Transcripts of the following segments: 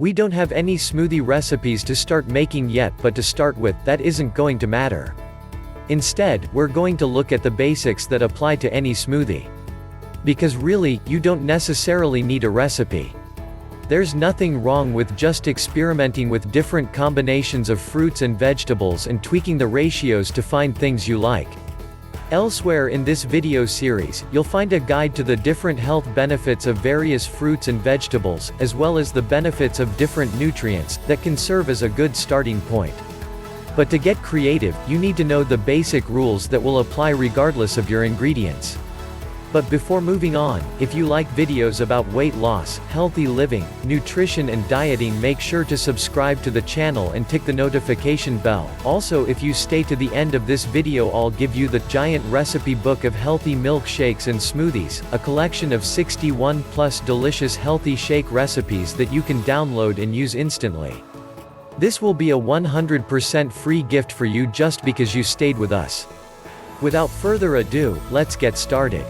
We don't have any smoothie recipes to start making yet, but to start with, that isn't going to matter. Instead, we're going to look at the basics that apply to any smoothie. Because really, you don't necessarily need a recipe. There's nothing wrong with just experimenting with different combinations of fruits and vegetables and tweaking the ratios to find things you like. Elsewhere in this video series, you'll find a guide to the different health benefits of various fruits and vegetables, as well as the benefits of different nutrients, that can serve as a good starting point. But to get creative, you need to know the basic rules that will apply regardless of your ingredients. But before moving on, if you like videos about weight loss, healthy living, nutrition and dieting, make sure to subscribe to the channel and tick the notification bell. Also, if you stay to the end of this video, I'll give you the giant recipe book of healthy milkshakes and smoothies, a collection of 61 plus delicious healthy shake recipes that you can download and use instantly. This will be a 100% free gift for you just because you stayed with us. Without further ado, let's get started.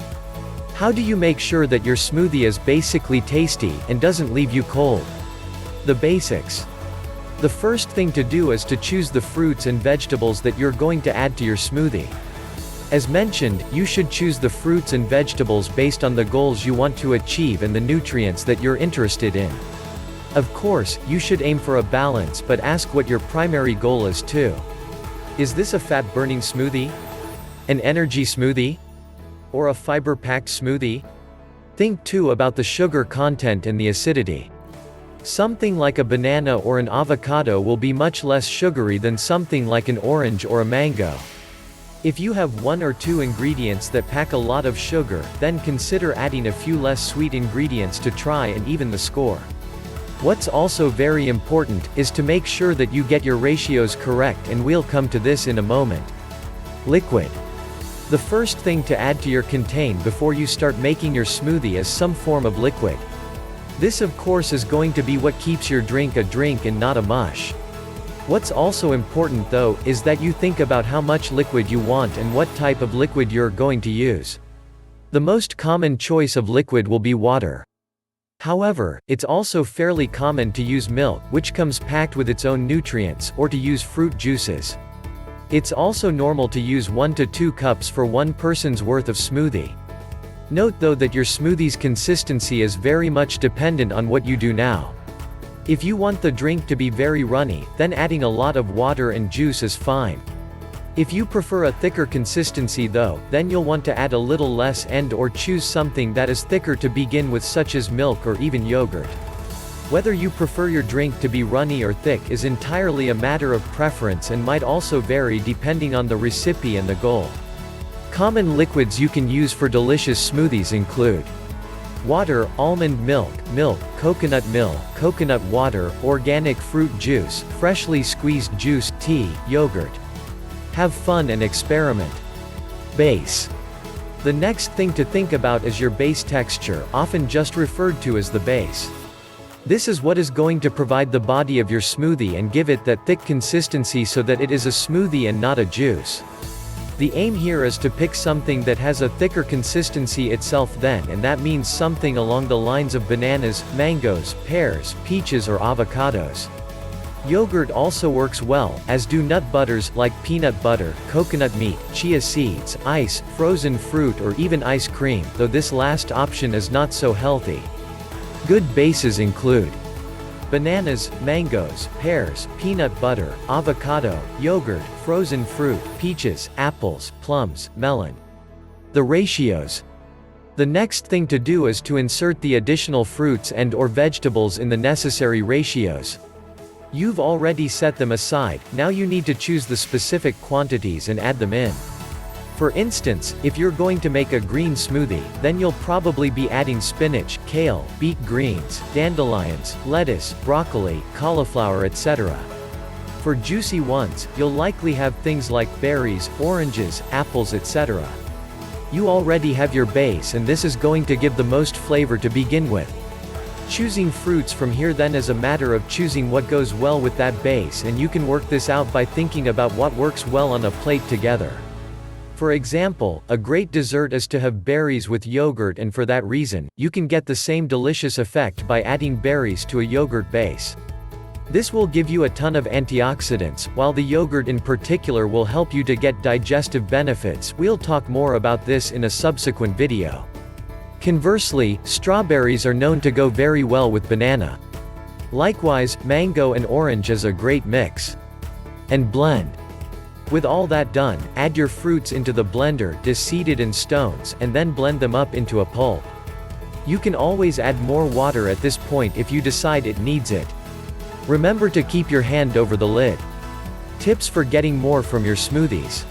How do you make sure that your smoothie is basically tasty and doesn't leave you cold? The basics. The first thing to do is to choose the fruits and vegetables that you're going to add to your smoothie. As mentioned, you should choose the fruits and vegetables based on the goals you want to achieve and the nutrients that you're interested in. Of course, you should aim for a balance, but ask what your primary goal is too. Is this a fat-burning smoothie? An energy smoothie? Or a fiber-packed smoothie? Think too about the sugar content and the acidity. Something like a banana or an avocado will be much less sugary than something like an orange or a mango. If you have one or two ingredients that pack a lot of sugar, then consider adding a few less sweet ingredients to try and even the score. What's also very important is to make sure that you get your ratios correct, and we'll come to this in a moment. Liquid. The first thing to add to your contain before you start making your smoothie is some form of liquid. This of course is going to be what keeps your drink a drink and not a mush. What's also important though, is that you think about how much liquid you want and what type of liquid you're going to use. The most common choice of liquid will be water. However, it's also fairly common to use milk, which comes packed with its own nutrients, or to use fruit juices. It's also normal to use 1 to 2 cups for one person's worth of smoothie. Note though that your smoothie's consistency is very much dependent on what you do now. If you want the drink to be very runny, then adding a lot of water and juice is fine. If you prefer a thicker consistency though, then you'll want to add a little less and/or choose something that is thicker to begin with, such as milk or even yogurt. Whether you prefer your drink to be runny or thick is entirely a matter of preference and might also vary depending on the recipe and the goal. Common liquids you can use for delicious smoothies include water, almond milk, coconut milk, coconut water, organic fruit juice, freshly squeezed juice, tea, yogurt. Have fun and experiment. Base. The next thing to think about is your base texture, often just referred to as the base. This is what is going to provide the body of your smoothie and give it that thick consistency so that it is a smoothie and not a juice. The aim here is to pick something that has a thicker consistency itself then, and that means something along the lines of bananas, mangoes, pears, peaches or avocados. Yogurt also works well, as do nut butters like peanut butter, coconut meat, chia seeds, ice, frozen fruit or even ice cream, though this last option is not so healthy. Good bases include bananas, mangoes, pears, peanut butter, avocado, yogurt, frozen fruit, peaches, apples, plums, melon. The ratios. The next thing to do is to insert the additional fruits and/or vegetables in the necessary ratios. You've already set them aside, now you need to choose the specific quantities and add them in. For instance, if you're going to make a green smoothie, then you'll probably be adding spinach, kale, beet greens, dandelions, lettuce, broccoli, cauliflower, etc. For juicy ones, you'll likely have things like berries, oranges, apples, etc. You already have your base, and this is going to give the most flavor to begin with. Choosing fruits from here then is a matter of choosing what goes well with that base, and you can work this out by thinking about what works well on a plate together. For example, a great dessert is to have berries with yogurt, and for that reason, you can get the same delicious effect by adding berries to a yogurt base. This will give you a ton of antioxidants, while the yogurt in particular will help you to get digestive benefits. We'll talk more about this in a subsequent video. Conversely, strawberries are known to go very well with banana. Likewise, mango and orange is a great mix. And blend. With all that done, add your fruits into the blender, de-seeded and stones, and then blend them up into a pulp. You can always add more water at this point if you decide it needs it. Remember to keep your hand over the lid. Tips for getting more from your smoothies.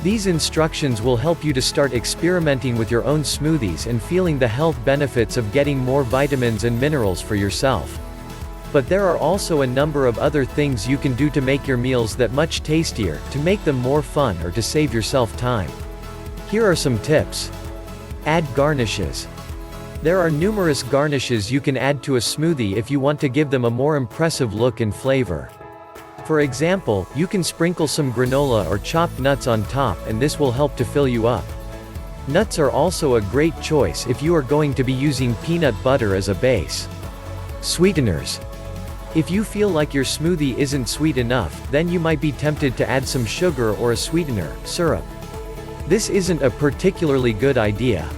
These instructions will help you to start experimenting with your own smoothies and feeling the health benefits of getting more vitamins and minerals for yourself. But there are also a number of other things you can do to make your meals that much tastier, to make them more fun, or to save yourself time. Here are some tips. Add garnishes. There are numerous garnishes you can add to a smoothie if you want to give them a more impressive look and flavor. For example, you can sprinkle some granola or chopped nuts on top, and this will help to fill you up. Nuts are also a great choice if you are going to be using peanut butter as a base. Sweeteners. If you feel like your smoothie isn't sweet enough, then you might be tempted to add some sugar or a sweetener, syrup. This isn't a particularly good idea.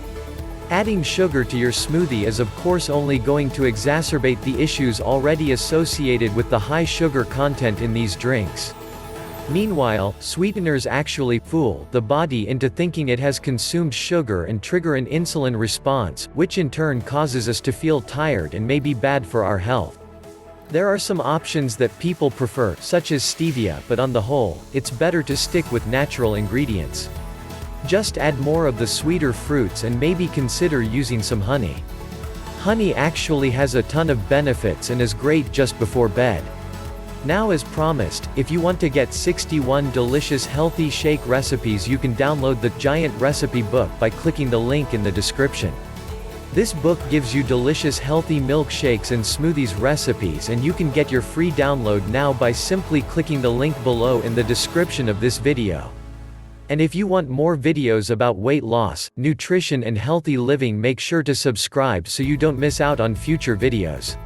Adding sugar to your smoothie is of course only going to exacerbate the issues already associated with the high sugar content in these drinks. Meanwhile, sweeteners actually fool the body into thinking it has consumed sugar and trigger an insulin response, which in turn causes us to feel tired and may be bad for our health. There are some options that people prefer, such as stevia, but on the whole, it's better to stick with natural ingredients. Just add more of the sweeter fruits and maybe consider using some honey. Honey actually has a ton of benefits and is great just before bed. Now, as promised, if you want to get 61 delicious healthy shake recipes, you can download the giant recipe book by clicking the link in the description. This book gives you delicious healthy milkshakes and smoothies recipes, and you can get your free download now by simply clicking the link below in the description of this video. And if you want more videos about weight loss, nutrition and healthy living, make sure to subscribe so you don't miss out on future videos.